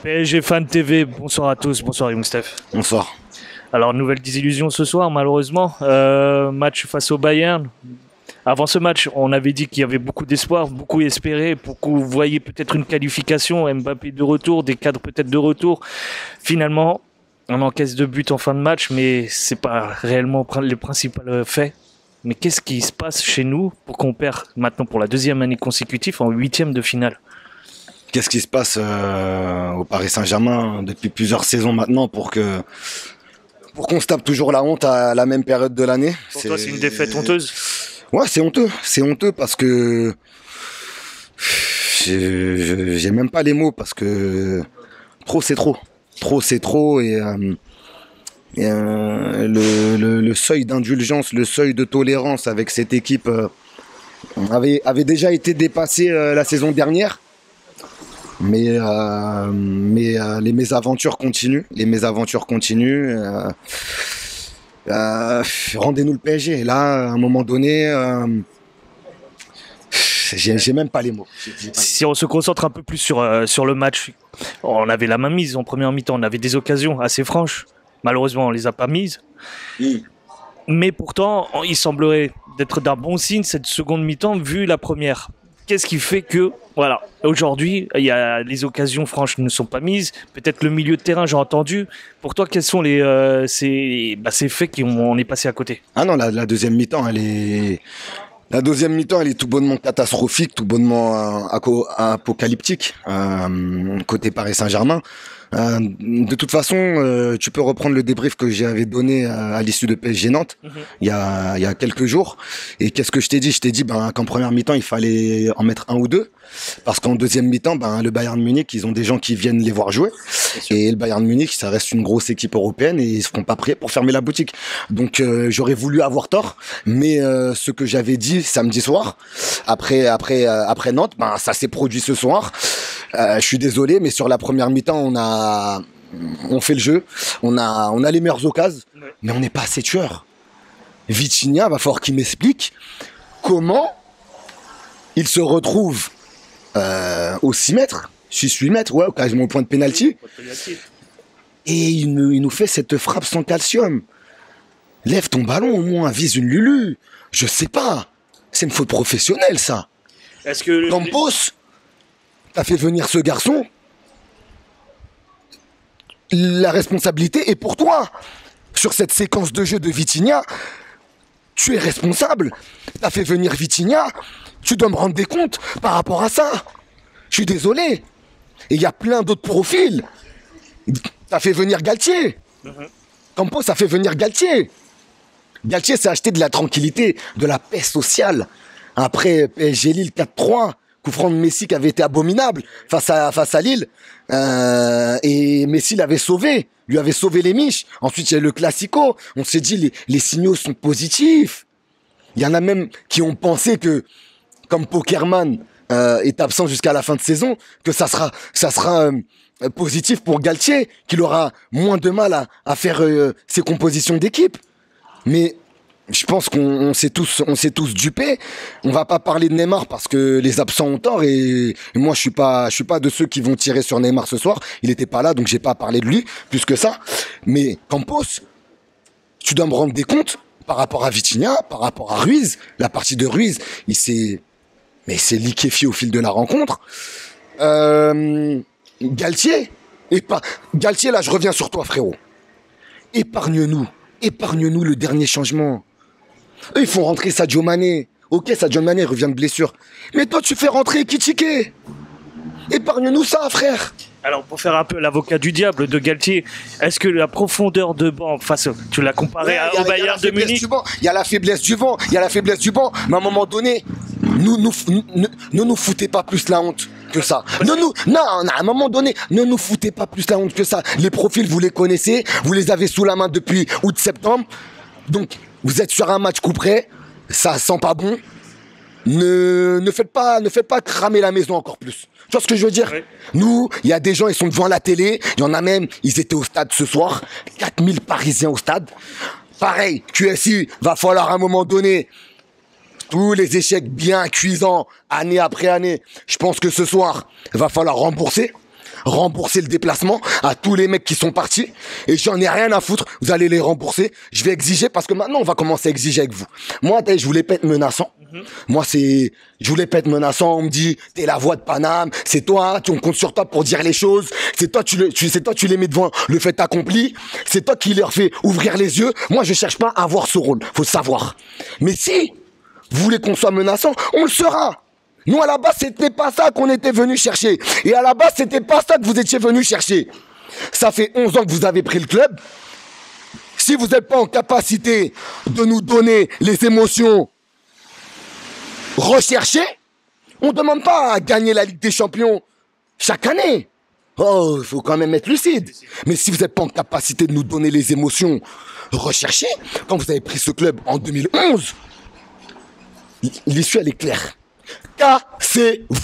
PSG Fan TV, bonsoir à tous, bonsoir Youngstef. Bonsoir. Alors, nouvelle désillusion ce soir, malheureusement. Match face au Bayern. Avant ce match, on avait dit qu'il y avait beaucoup d'espoir, beaucoup espéré, beaucoup voyaient peut-être une qualification, Mbappé de retour, des cadres peut-être de retour. Finalement, on encaisse 2 buts en fin de match, mais c'est pas réellement le principal fait. Mais qu'est-ce qui se passe chez nous pour qu'on perd maintenant pour la 2e année consécutive en 8e de finale? Qu'est-ce qui se passe au Paris Saint-Germain depuis plusieurs saisons maintenant pour qu'on se tape toujours la honte à la même période de l'année? Pour toi, c'est une défaite honteuse? Ouais, c'est honteux. C'est honteux parce que j'ai même pas les mots, parce que trop c'est trop. Trop c'est trop, et le seuil d'indulgence, le seuil de tolérance avec cette équipe avait déjà été dépassé la saison dernière. Mais les mésaventures continuent. Rendez-nous le PSG. Là, à un moment donné, j'ai même pas les mots. Si on se concentre un peu plus sur le match, on avait la main mise en première mi-temps. On avait des occasions assez franches. Malheureusement, on les a pas mises. Mais pourtant, il semblerait d'être d'un bon signe cette seconde mi-temps vu la première. Qu'est-ce qui fait que, voilà, aujourd'hui, les occasions franches ne sont pas mises. Peut-être le milieu de terrain, j'ai entendu. Pour toi, quels sont ces faits qu'on est passé à côté? Ah non, la deuxième mi-temps, elle est tout bonnement catastrophique, tout bonnement apocalyptique côté Paris Saint-Germain. De toute façon, tu peux reprendre le débrief que j'avais donné à l'issue de PSG Nantes il y a quelques jours. Et qu'est-ce que je t'ai dit? Je t'ai dit qu'en première mi-temps, il fallait en mettre un ou deux. Parce qu'en deuxième mi-temps, le Bayern Munich, ils ont des gens qui viennent les voir jouer. Et le Bayern Munich, ça reste une grosse équipe européenne et ils seront pas prêts pour fermer la boutique. Donc j'aurais voulu avoir tort, mais ce que j'avais dit samedi soir, après Nantes, ça s'est produit ce soir. Je suis désolé, mais sur la première mi-temps, on fait le jeu, on a les meilleures occasions, mais on n'est pas assez tueurs. Vitinha, va falloir qu'il m'explique comment il se retrouve au 6 mètres, 6-8 mètres, ouais, quasiment au point de pénalty. Et il nous fait cette frappe sans calcium. Lève ton ballon au moins, vise une Lulu. Je sais pas. C'est une faute professionnelle, ça. Est-ce que Campos, t'as fait venir ce garçon. La responsabilité est pour toi. Sur cette séquence de jeu de Vitinha, tu es responsable. T'as fait venir Vitinha. Tu dois me rendre des comptes par rapport à ça. Je suis désolé. Et il y a plein d'autres profils. T'as fait venir Galtier. Campos a fait venir Galtier. Galtier s'est acheté de la tranquillité, de la paix sociale. Après PSG Lille 4-3, coup franc de Messi qui avait été abominable face à Lille. Et Messi l'avait sauvé, lui avait sauvé les miches. Ensuite, il y a eu le Classico. On s'est dit, les signaux sont positifs. Il y en a même qui ont pensé que, comme Pokerman est absent jusqu'à la fin de saison, que ça sera positif pour Galtier, qu'il aura moins de mal à faire ses compositions d'équipe. Mais je pense qu'on s'est tous dupés. On va pas parler de Neymar parce que les absents ont tort, et moi je suis pas de ceux qui vont tirer sur Neymar ce soir. Il était pas là, donc j'ai pas parlé de lui plus que ça. Mais Campos, tu dois me rendre des comptes par rapport à Vitinha, par rapport à Ruiz. La partie de Ruiz, il s'est liquéfié au fil de la rencontre. Galtier, là je reviens sur toi, frérot. Épargne-nous le dernier changement. Eux, ils font rentrer Sadio Mané. Ok, Sadio Mané revient de blessure. Mais toi, tu fais rentrer Ekitike. Épargne-nous ça, frère. Alors, pour faire un peu l'avocat du diable de Galtier, est-ce que la profondeur de banc, tu l'as comparé au Bayern de Munich? Il y a la faiblesse du banc, mais à un moment donné, ne nous foutez pas plus la honte que ça. À un moment donné, ne nous foutez pas plus la honte que ça. Les profils, vous les connaissez, vous les avez sous la main depuis août-septembre. Donc, vous êtes sur un match coup près, ça sent pas bon. Ne faites pas cramer la maison encore plus. Tu vois ce que je veux dire? Oui. Nous, il y a des gens, ils sont devant la télé. Il y en a même, ils étaient au stade ce soir. 4000 Parisiens au stade. Pareil, QSI, va falloir à un moment donné, tous les échecs bien cuisants, année après année, je pense que ce soir, il va falloir rembourser. rembourser le déplacement à tous les mecs qui sont partis. Et j'en ai rien à foutre. Vous allez les rembourser. Je vais exiger parce que maintenant, on va commencer à exiger avec vous. Moi, je voulais pas être menaçant. Moi, je voulais pas être menaçant. On me dit, t'es la voix de Paname. C'est toi, on compte sur toi pour dire les choses. C'est toi, c'est toi, tu les mets devant le fait accompli. C'est toi qui leur fais ouvrir les yeux. Moi, je cherche pas à avoir ce rôle. Faut le savoir. Mais si vous voulez qu'on soit menaçant, on le sera. Nous, à la base, c'était pas ça qu'on était venu chercher. Et à la base, c'était pas ça que vous étiez venu chercher. Ça fait 11 ans que vous avez pris le club. Si vous n'êtes pas en capacité de nous donner les émotions recherchées, on ne demande pas à gagner la Ligue des Champions chaque année. Oh, il faut quand même être lucide. Mais si vous n'êtes pas en capacité de nous donner les émotions recherchées, quand vous avez pris ce club en 2011, l'issue, elle est claire. Cassez-vous.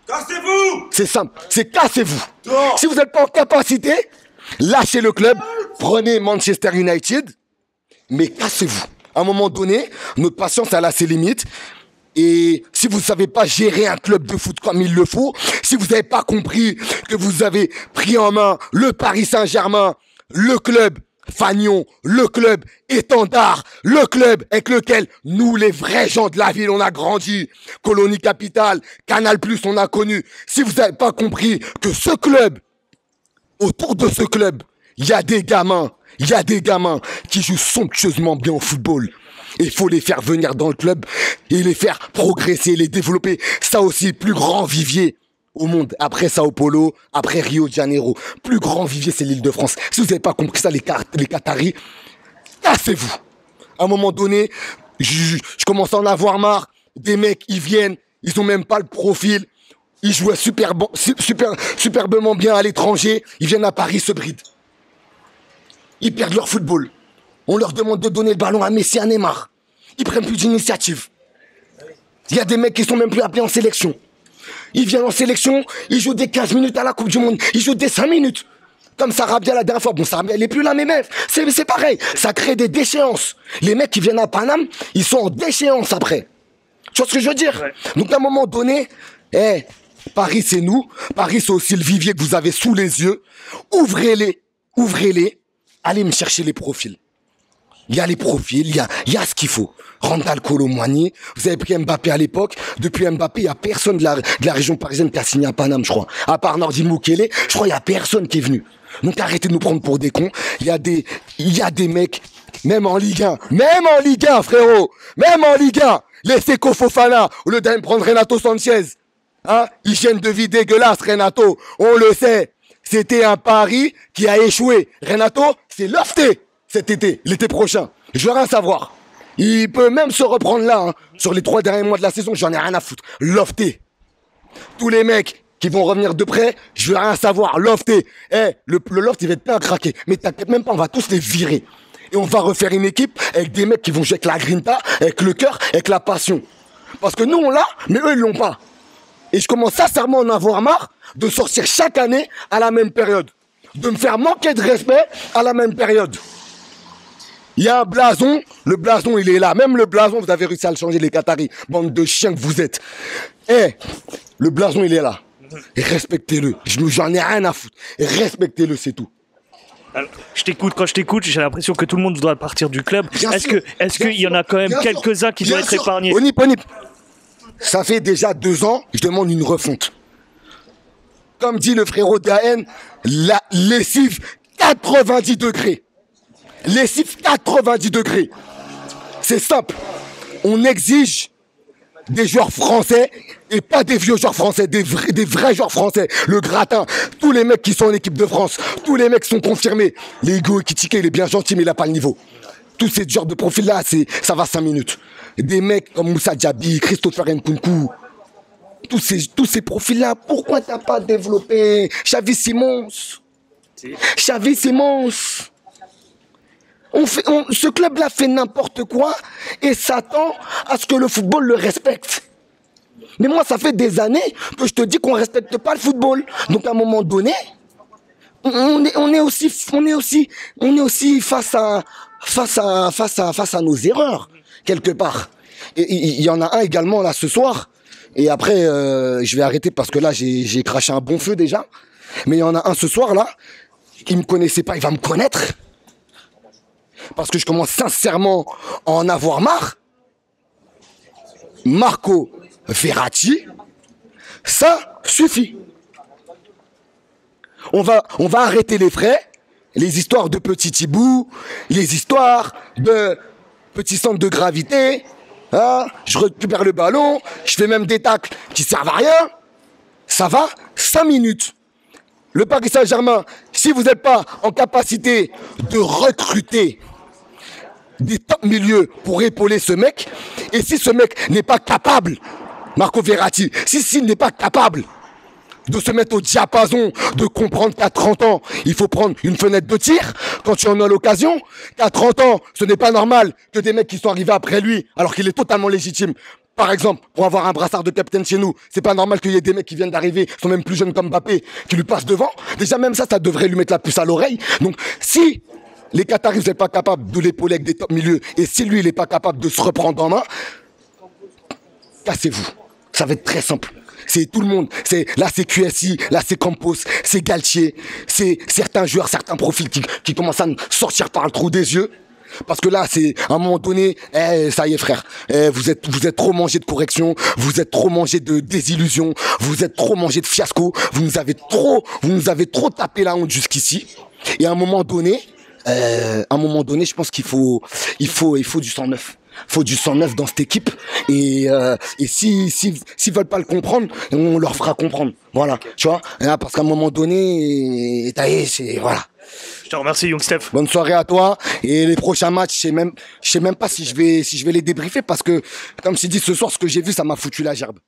Cassez-vous. C'est simple, c'est cassez-vous. Si vous n'êtes pas en capacité, lâchez le club, prenez Manchester United, mais cassez-vous. À un moment donné, notre patience, elle a ses limites. Et si vous ne savez pas gérer un club de foot comme il le faut, si vous n'avez pas compris que vous avez pris en main le Paris Saint-Germain, le club Fagnon, le club étendard, le club avec lequel nous, les vrais gens de la ville, on a grandi, Colonie Capitale, Canal+, on a connu. Si vous n'avez pas compris que ce club, autour de ce club, il y a des gamins qui jouent somptueusement bien au football. Il faut les faire venir dans le club et les faire progresser, les développer. Ça aussi, plus grand vivier au monde, après Sao Paulo, après Rio de Janeiro. Plus grand vivier, c'est l'Île-de-France. Si vous n'avez pas compris ça, les Qataris, cassez-vous. À un moment donné, je commence à en avoir marre. Des mecs, ils viennent, ils ont même pas le profil. Ils jouaient superbement bien à l'étranger. Ils viennent à Paris, se brident. Ils perdent leur football. On leur demande de donner le ballon à Messi, à Neymar. Ils prennent plus d'initiative. Il y a des mecs qui sont même plus appelés en sélection. Ils viennent en sélection, ils jouent des 15 minutes à la Coupe du Monde, ils jouent des 5 minutes. Comme Sarabia la dernière fois. Bon, Sarabia, elle est plus là, mais même, c'est pareil. Ça crée des déchéances. Les mecs qui viennent à Paname, ils sont en déchéance après. Tu vois ce que je veux dire? Ouais. Donc, à un moment donné, Paris, c'est nous. Paris, c'est aussi le vivier que vous avez sous les yeux. Ouvrez-les. Allez me chercher les profils. Il y a les profils, il y a ce qu'il faut. Randal Kolo Muani, vous avez pris Mbappé à l'époque. Depuis Mbappé, il n'y a personne de la région parisienne qui a signé à Paname, je crois. À part Nordi Mukele, je crois qu'il n'y a personne qui est venu. Donc arrêtez de nous prendre pour des cons. Il y a des mecs, même en Ligue 1, frérot, même en Ligue 1, les Seko Fofana, au lieu d'aller me prendre Renato Sanchez. Hein? Hygiène de vie dégueulasse, Renato, on le sait. C'était un pari qui a échoué. Renato, c'est lofté cet été, l'été prochain. Je veux rien savoir. Il peut même se reprendre là, hein. Sur les 3 derniers mois de la saison, j'en ai rien à foutre. Lofté. Tous les mecs qui vont revenir de près, je veux rien savoir. Lofté. Le loft, il va être bien craqué. Mais t'inquiète même pas, on va tous les virer. Et on va refaire une équipe avec des mecs qui vont jouer avec la grinta, avec le cœur, avec la passion. Parce que nous, on l'a, mais eux, ils l'ont pas. Et je commence sincèrement à en avoir marre de sortir chaque année à la même période. De me faire manquer de respect à la même période. Il y a un blason, le blason il est là. Même le blason, vous avez réussi à le changer, les Qataris. Bande de chiens que vous êtes. Le blason il est là. Et respectez-le. J'en ai rien à foutre. Et respectez-le, c'est tout. Alors, quand je t'écoute, j'ai l'impression que tout le monde doit partir du club. Est-ce qu'il y en a quand même quelques-uns qui doivent être épargnés? Onip. Ça fait déjà 2 ans, je demande une refonte. Comme dit le frérot d'AN, la lessive 90 degrés. Lessive 90 degrés. C'est simple. On exige des joueurs français et pas des vieux joueurs français, des vrais joueurs français. Le gratin, tous les mecs qui sont en équipe de France, tous les mecs sont confirmés. Les Hugo Ekitike, il est bien gentil, mais il n'a pas le niveau. Tous ces genres de profils-là, ça va 5 minutes. Des mecs comme Moussa Diaby, Christopher Nkunku, tous ces profils-là, pourquoi t'as pas développé Xavi Simons? Ce club-là fait n'importe quoi et s'attend à ce que le football le respecte. Mais moi, ça fait des années que je te dis qu'on respecte pas le football. Donc, à un moment donné, on est aussi face à nos erreurs, quelque part. Et il y en a un également là ce soir. Et après, je vais arrêter parce que là, j'ai craché un bon feu déjà. Mais il y en a un ce soir là, il me connaissait pas, il va me connaître. Parce que je commence sincèrement à en avoir marre. Marco Verratti, ça suffit. On va arrêter les frais, les histoires de petits Thibou, les histoires de petits centres de gravité. Hein, je récupère le ballon, je fais même des tacles qui servent à rien. Ça va 5 minutes. Le Paris Saint-Germain, si vous n'êtes pas en capacité de recruter des top milieux pour épauler ce mec, et si ce mec n'est pas capable, Marco Verratti, s'il n'est pas capable de se mettre au diapason, de comprendre qu'à 30 ans, il faut prendre une fenêtre de tir quand tu en as l'occasion, qu'à 30 ans, ce n'est pas normal que des mecs qui sont arrivés après lui, alors qu'il est totalement légitime. Par exemple, pour avoir un brassard de capitaine chez nous, c'est pas normal qu'il y ait des mecs qui viennent d'arriver, sont même plus jeunes comme Mbappé, qui lui passent devant. Déjà même ça devrait lui mettre la puce à l'oreille. Donc si les Qataris vous n'êtes pas capables de l'épauler avec des top milieux, et si lui il n'est pas capable de se reprendre en main, cassez-vous. Ça va être très simple. C'est tout le monde. Là c'est QSI, là c'est Campos, c'est Galtier, c'est certains joueurs, certains profils qui commencent à sortir par le trou des yeux. Parce que là, c'est à un moment donné, ça y est frère, vous êtes trop mangé de correction, vous êtes trop mangé de désillusion, vous êtes trop mangé de fiasco, vous nous avez trop tapé la honte jusqu'ici. Et à un moment donné, je pense qu'il faut du sang neuf. Faut du sang neuf dans cette équipe. Et s'ils veulent pas le comprendre, on leur fera comprendre. Voilà, tu vois. Parce qu'à un moment donné, c'est voilà. Je te remercie, Young Steph. Bonne soirée à toi. Et les prochains matchs, je sais même pas si je vais les débriefer parce que, comme je t'ai dit ce soir, ce que j'ai vu, ça m'a foutu la gerbe.